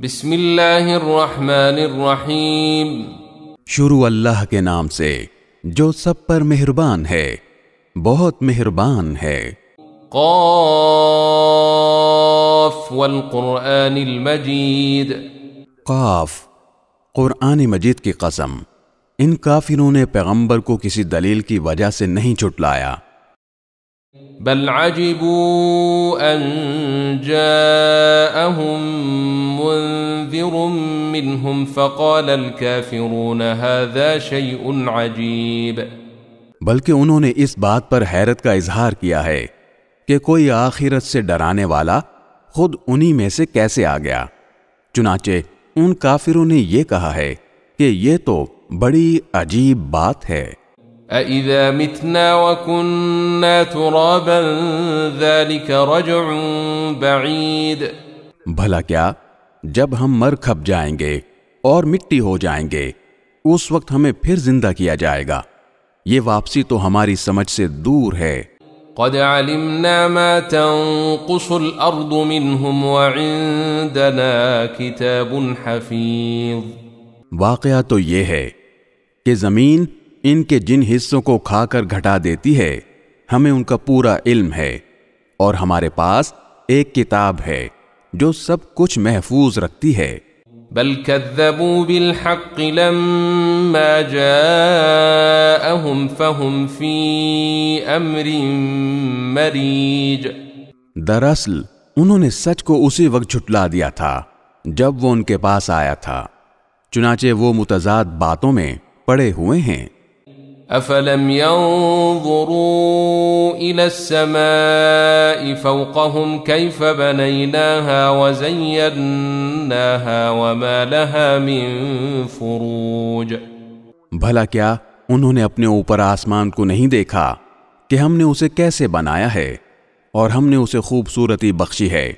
بسم اللہ الرحمن الرحیم۔ شروع اللہ کے نام سے جو سب پر مہربان ہے، بہت مہربان ہے۔ قاف والقرآن المجید۔ قاف، قرآن مجید کی قسم، ان کافروں نے پیغمبر کو کسی دلیل کی وجہ سے نہیں جھٹلایا۔ بل عجبوا ان جاءهم منذر منهم فقال الكافرون هذا شيء عجیب۔ بلکہ انہوں نے اس بات پر حیرت کا اظہار کیا ہے کہ کوئی آخرت سے ڈرانے والا خود انہی میں سے کیسے آ گیا۔ چنانچہ ان کافروں نے یہ کہا ہے کہ یہ تو بڑی عجیب بات ہے۔ أَإِذَا مِتْنَا وَكُنَّا تُرَابًا ذَلِكَ رَجْعٌ بَعِيدٌ۔ بھلا کیا جب ہم مر کھپ جائیں گے اور مٹی ہو جائیں گے اس وقت ہمیں پھر زندہ کیا جائے گا، یہ واپسی تو ہماری سمجھ سے دور ہے۔ قَدْ عَلِمْنَا مَا تَنقُصُ الْأَرْضُ مِنْهُمْ وَعِندَنَا كِتَابٌ حَفِيظٌ۔ واقعہ تو یہ ہے کہ زمین ان کے جن حصوں کو کھا کر گھٹا دیتی ہے ہمیں ان کا پورا علم ہے، اور ہمارے پاس ایک کتاب ہے جو سب کچھ محفوظ رکھتی ہے۔ بل كذبوا بالحق لما جاءهم فهم في امر مريج۔ دراصل انہوں نے سچ کو اسی وقت جھٹلا دیا تھا جب وہ ان کے پاس آیا تھا، چنانچہ وہ متضاد باتوں میں پڑے ہوئے ہیں۔ افلم ينظروا الى السماء فوقهم كيف بنيناها وزيناها وما لها من فروج۔ بھلا کیا انہوں نے اپنے اوپر آسمان کو نہیں دیکھا کہ ہم نے اسے کیسے بنایا ہے اور ہم نے اسے خوبصورتی بخشی ہے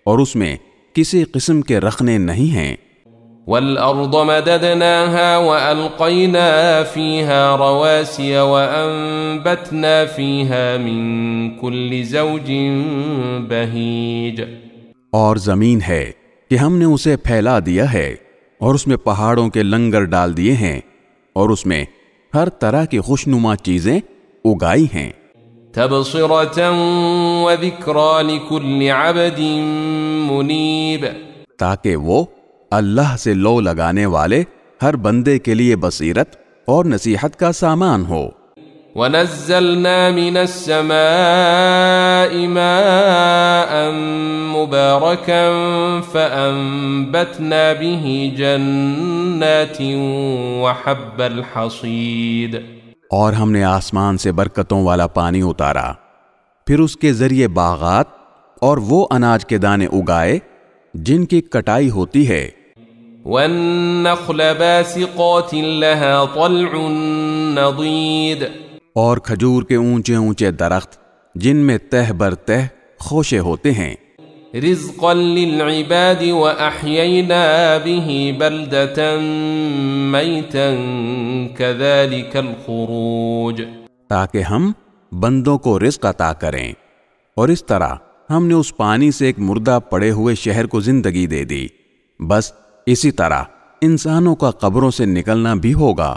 اور اس میں کسی قسم کے رخنے نہیں ہیں۔ والأرض مددناها وألقينا فيها رواسي وأنبتنا فيها من كل زوج بهيج۔ اور زمین ہے کہ ہم نے اسے پھیلا دیا ہے اور اس میں پہاڑوں کے لنگر ڈال دیے ہیں اور اس میں ہر طرح کی خوشنما چیزیں اگائی ہیں۔ تبصرة وذكرى لكل عبد منيب، تاکہ وہ اللہ سے لو لگانے والے ہر بندے کے لیے بصیرت اور نصیحت کا سامان ہو۔ وَنَزَّلْنَا مِنَ السَّمَاءِ مَاءً مُبَارَكًا فَأَنبَتْنَا بِهِ جَنَّاتٍ وَحَبَّ الْحَصِيدِ۔ اور ہم نے آسمان سے برکتوں والا پانی اتارا، پھر اس کے ذریعے باغات اور وہ اناج کے دانے اگائے جن کی کٹائی ہوتی ہے۔ وَالنَّخْلَ بَاسِقَاتٍ لَهَا طَلْعٌ نَضِيدٌ۔ اور کھجور کے اونچے اونچے درخت جن میں تہ بر تہ خوشے ہوتے ہیں۔ رِزْقًا لِلْعِبَادِ وَأَحْيَيْنَا بِهِ بَلْدَةً مَيْتًا كَذَلِكَ الْخُرُوجُ۔ تاکہ ہم بندوں کو رزق عطا کریں، اور اس طرح ہم نے اس پانی سے ایک مردہ پڑے ہوئے شہر کو زندگی دے دی، بس اسی طرح انسانوں کا قبروں سے نکلنا بھی ہوگا۔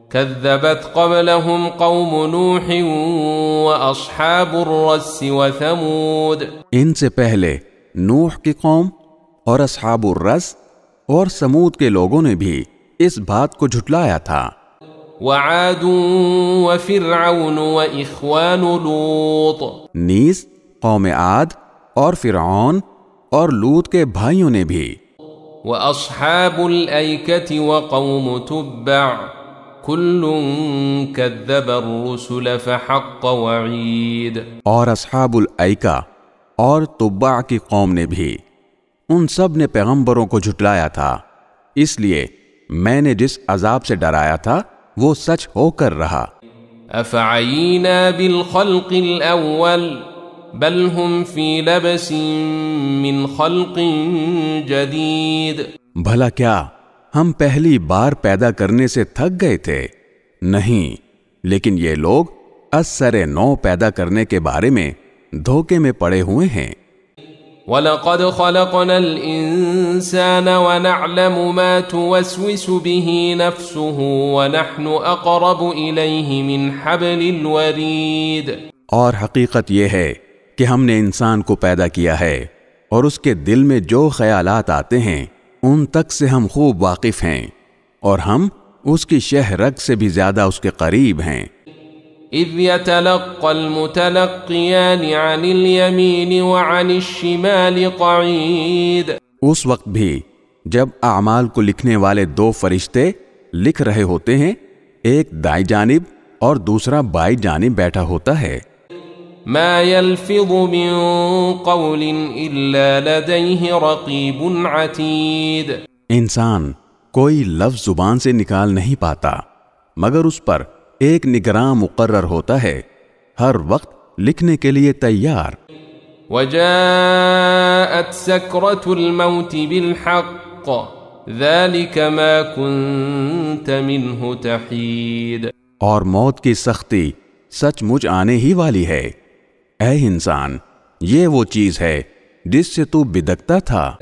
كذبت قبلهم قوم نوح وأصحاب الرس وثمود۔ ان سے پہلے نوح کی قوم اور اصحاب الرس اور سمود کے لوگوں نے بھی اس بات کو جھٹلایا تھا۔ وعاد وفرعون وإخوان لوط۔ نیز قوم عاد اور فرعون اور لوط کے بھائیوں نے بھی۔ وأصحاب الأيكة وقوم تبع كل كذب الرسل فحق وعید۔ اور اصحاب الایکہ اور تبع کی قوم نے بھی، ان سب نے پیغمبروں کو جھٹلایا تھا، اس لیے میں نے جس عذاب سے ڈرایا تھا وہ سچ ہو کر رہا۔ افعینا بالخلق الاول بل هم فی لبس من خلق جدید۔ بھلا کیا ہم پہلی بار پیدا کرنے سے تھک گئے تھے؟ نہیں، لیکن یہ لوگ از سر نو پیدا کرنے کے بارے میں دھوکے میں پڑے ہوئے ہیں۔ وَلَقَدْ خَلَقْنَا الْإِنسَانَ وَنَعْلَمُ مَا تُوَسْوِسُ بِهِ نَفْسُهُ وَنَحْنُ أَقْرَبُ إِلَيْهِ مِنْ حَبْلِ الْوَرِيدِ۔ اور حقیقت یہ ہے کہ ہم نے انسان کو پیدا کیا ہے اور اس کے دل میں جو خیالات آتے ہیں ان تک سے ہم خوب واقف ہیں، اور ہم اس کی شہ رگ سے بھی زیادہ اس کے قریب ہیں۔ اذ يتلقى المتلقيان عن اليمين وعن الشمال قعيد۔ اس وقت بھی جب اعمال کو لکھنے والے دو فرشتے لکھ رہے ہوتے ہیں، ایک دائیں جانب اور دوسرا بائیں جانب بیٹھا ہوتا ہے۔ ما يلفظ من قول الا لديه رقيب عتيد۔ انسان کوئی لفظ زبان سے نکال نہیں پاتا مگر اس پر ایک نگراں مقرر ہوتا ہے، ہر وقت لکھنے کے لیے تیار۔ وجاءت سكرة الموت بالحق ذلك ما كنت منه تحيد۔ اور موت کی سختی سچ مچ آنے ہی والی ہے، اے انسان یہ وہ چیز ہے جس سے تو بدکتا تھا۔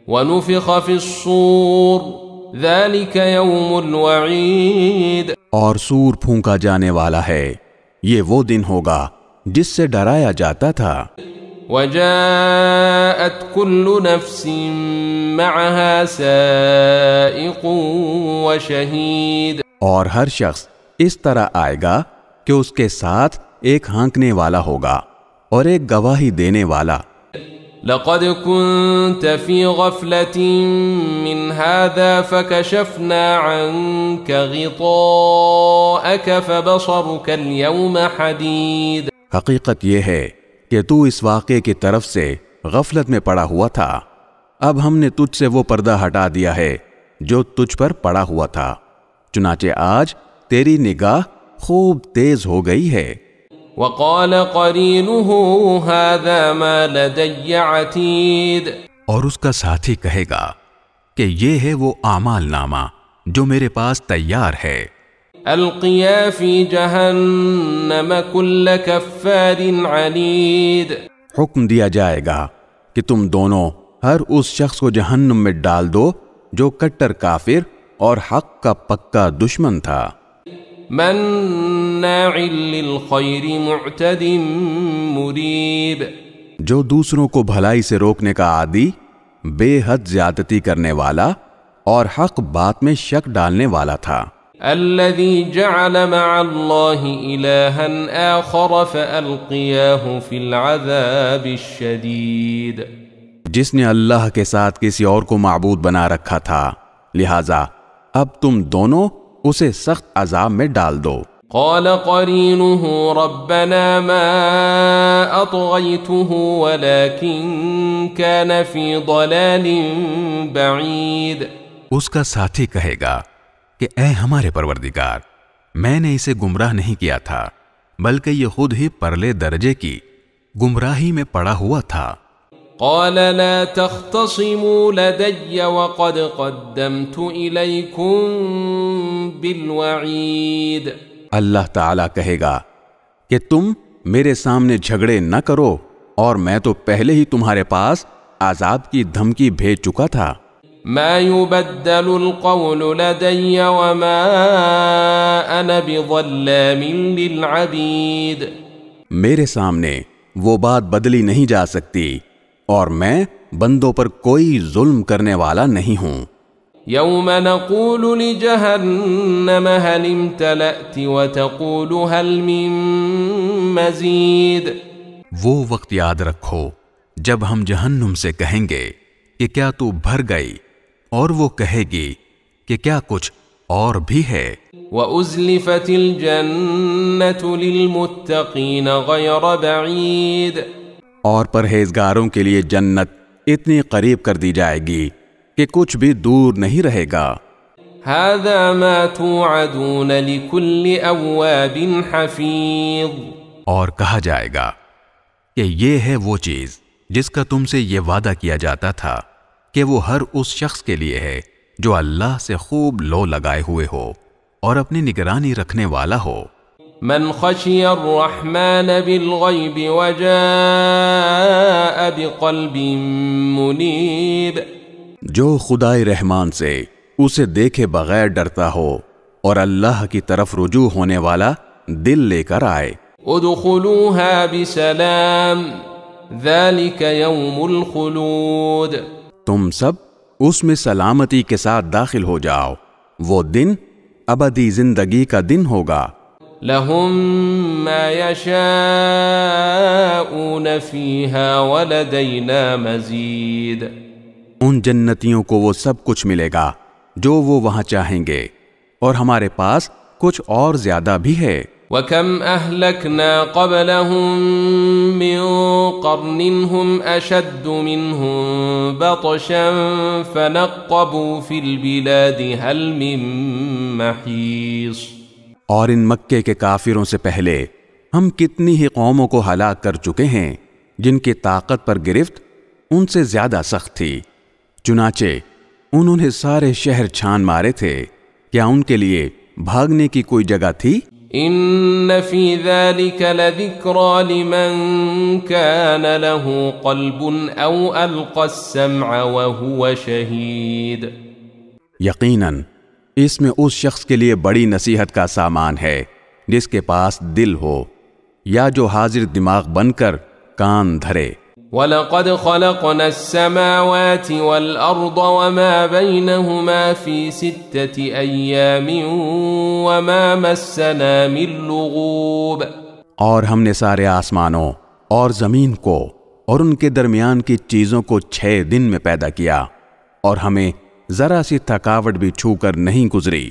ونفخ في الصور ذلك يوم الوعید۔ اور سور پھونکا جانے والا ہے، یہ وہ دن ہوگا جس سے ڈرایا جاتا تھا۔ وجاءت كل نفس معها سائق وشهيد۔ اور ہر شخص اس طرح آئے گا کہ اس کے ساتھ ایک ہانکنے والا ہوگا اور ایک گواہی دینے والا۔ لقد كنت في غفلة من هذا فكشفنا عنك غطاءك فبصرك اليوم حديد۔ حقیقت یہ ہے کہ تو اس واقعے کی طرف سے غفلت میں پڑا ہوا تھا، اب ہم نے تجھ سے وہ پردہ ہٹا دیا ہے جو تجھ پر پڑا ہوا تھا، چنانچہ آج تیری نگاہ خوب تیز ہو گئی ہے۔ وقال قرينه هذا ما لدي عتيد۔ اور اس کا ساتھی کہے گا کہ یہ ہے وہ اعمال نامہ جو میرے پاس تیار ہے۔ القيا في جهنم كل كفار عنيد۔ حکم دیا جائے گا کہ تم دونوں ہر اس شخص کو جہنم میں ڈال دو جو کٹر کافر اور حق کا پکا دشمن تھا۔ مناع للخير معتد مريب۔ جو دوسروں کو بھلائی سے روکنے کا عادی، بے حد زیادتی کرنے والا اور حق بات میں شک ڈالنے والا تھا۔ الذي جعل مع الله إلها آخر فألقياه في العذاب الشديد۔ جس نے اللہ کے ساتھ کسی اور کو معبود بنا رکھا تھا، لہذا اب تم دونوں اسے سخت عذاب میں ڈال دو۔ قال قرينه ربنا ما أطغيته ولكن كان في ضلال بعيد۔ اس کا ساتھی کہے گا کہ اے ہمارے پروردگار، میں نے اسے گمراہ نہیں کیا تھا بلکہ یہ خود ہی پرلے درجے کی گمراہی میں پڑا ہوا تھا۔ قال لا تختصموا لدي وقد قدمت إليكم بالوعيد۔ اللہ تعالیٰ کہے گا کہ تم میرے سامنے جھگڑے نہ کرو، اور میں تو پہلے ہی تمہارے پاس عذاب کی دھمکی بھیج چکا تھا۔ ما يبدل القول لدي وما أنا بظلام للعبيد۔ میرے سامنے وہ بات بدلی نہیں جا سکتی اور میں بندوں پر کوئی ظلم کرنے والا نہیں ہوں۔ يوم نقول لجهنم هل امتلأت وتقول هل من مزيد۔ وہ وقت یاد رکھو جب ہم جہنم سے کہیں گے کہ کیا تو بھر گئی، اور وہ کہے گی کہ کیا کچھ اور بھی ہے۔ وَأُزْلِفَتِ الْجَنَّةُ لِلْمُتَّقِينَ غَيْرَ بَعِيدٍ۔ اور پرہیزگاروں کے لیے جنت اتنی قریب کر دی جائے گی کہ کچھ بھی دور نہیں رہے گا۔ هَذَا مَا تُوعَدُونَ لِكُلِّ أَوَّابٍ حَفِيظٍ۔ اور کہا جائے گا کہ یہ ہے وہ چیز جس کا تم سے یہ وعدہ کیا جاتا تھا کہ وہ ہر اس شخص کے لیے ہے جو اللہ سے خوب لو لگائے ہوئے ہو اور اپنی نگرانی رکھنے والا ہو۔ من خشي الرحمن بالغيب وجاء بقلب منيب. جو خدائے رحمان سے اسے دیکھے بغیر ڈرتا ہو اور اللہ کی طرف رجوع ہونے والا دل لے کر آئے. ادخلوها بسلام ذلك يوم الخلود. تم سب اس میں سلامتی کے ساتھ داخل ہو جاؤ، وہ دن ابدی زندگی کا دن ہوگا. لهم ما يشاءون فيها ولدينا مزيد. ان جنتیوں کو وہ سب کچھ ملے گا جو وہ وہاں چاہیں گے، اور ہمارے پاس کچھ اور زیادہ بھی ہے. وَكَمْ أَهْلَكْنَا قَبْلَهُمْ مِنْ قَرْنٍ هُمْ أَشَدُّ مِنْهُمْ بَطْشًا فَنَقَّبُوا فِي الْبِلَادِ هَلْ مِنْ مَحِيصٍ. اور ان مکے کے کافروں سے پہلے ہم کتنی ہی قوموں کو ہلاک کر چکے ہیں جن کی طاقت پر گرفت ان سے زیادہ سخت تھی. چنانچہ انہوں نے سارے شہر چھان مارے تھے، کیا ان کے لیے بھاگنے کی کوئی جگہ تھی؟ ان فی ذلک لذکرى لمن کان له قلب او القى السمع وهو شہید. یقیناً اس میں اس شخص کے لیے بڑی نصیحت کا سامان ہے جس کے پاس دل ہو یا جو حاضر دماغ بن کر کان دھرے. وَلَقَدْ خَلَقْنَا السَّمَاوَاتِ وَالْأَرْضَ وَمَا بَيْنَهُمَا فِي 6 أَيَّامٍ وَمَا مَسَّنَا مِن لُغُوبٍ. اور ہم نے سارے آسمانوں اور زمین کو اور ان کے درمیان کی چیزوں کو 6 دن میں پیدا کیا، اور ہمیں ذرا سی تھکاوٹ بھی چھو کر نہیں گزری.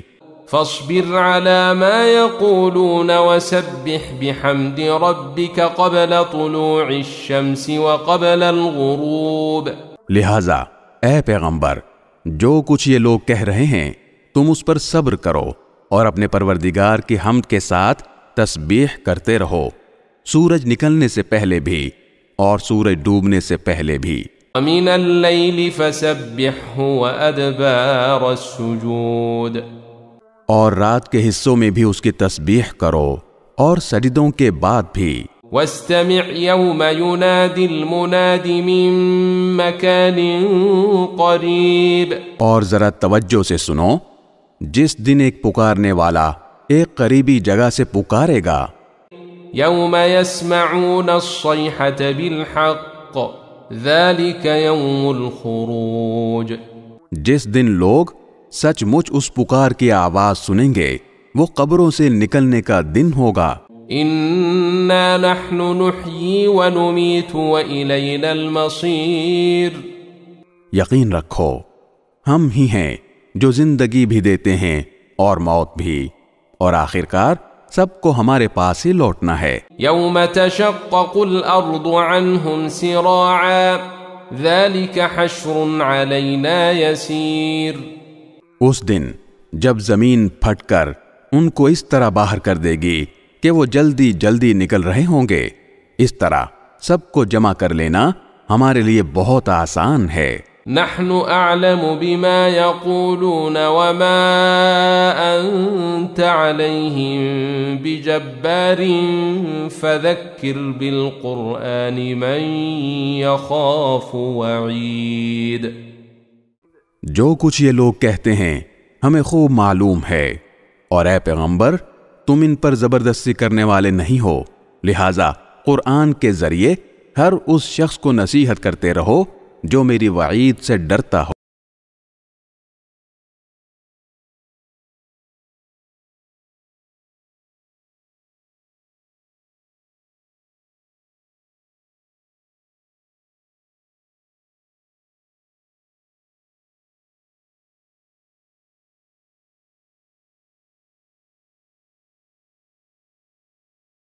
فاصبر على ما يقولون وسبح بحمد ربك قبل طلوع الشمس وقبل الغروب. لہذا اے پیغمبر، جو کچھ یہ لوگ کہہ رہے ہیں تم اس پر صبر کرو اور اپنے پروردگار کی حمد کے ساتھ تسبیح کرتے رہو، سورج نکلنے سے پہلے بھی اور سورج ڈوبنے سے پہلے بھی. ومن الليل فسبحه وأدبار السجود. اور رات کے حصوں میں بھی اس کی تسبیح کرو اور سجدوں کے بعد بھی. واستمع يوم ينادي المناد من مكان قريب. اور ذرا توجہ سے سنو جس دن ایک پکارنے والا ایک قریبی جگہ سے پکارے گا. يوم يسمعون الصيحة بالحق ذلك يوم الخروج. جس دن لوگ سچ مچ اس پکار کی آواز سنیں گے وہ قبروں سے نکلنے کا دن ہوگا. انا نحن نحيي ونميت وإلينا المصير. یقین رکھو ہم ہی ہیں جو زندگی بھی دیتے ہیں اور موت بھی، اور آخرکار سب کو ہمارے پاس ہی لوٹنا ہے. يوم تشقق الأرض عنهم سراعا ذلك حشر علينا يسير. اس دن جب زمین پھٹ کر ان کو اس طرح باہر کر دے گی کہ وہ جلدی جلدی نکل رہے ہوں گے، اس طرح سب کو جمع کر لینا ہمارے لیے بہت آسان ہے. نحن اعلم بما يقولون وما انت عليهم بجبار فذكر بالقرآن من يخاف وعيد. جو کچھ یہ لوگ کہتے ہیں ہمیں خوب معلوم ہے، اور اے پیغمبر تم ان پر زبردستی کرنے والے نہیں ہو، لہذا قرآن کے ذریعے ہر اس شخص کو نصیحت کرتے رہو جو میری وعید سے ڈرتا ہو.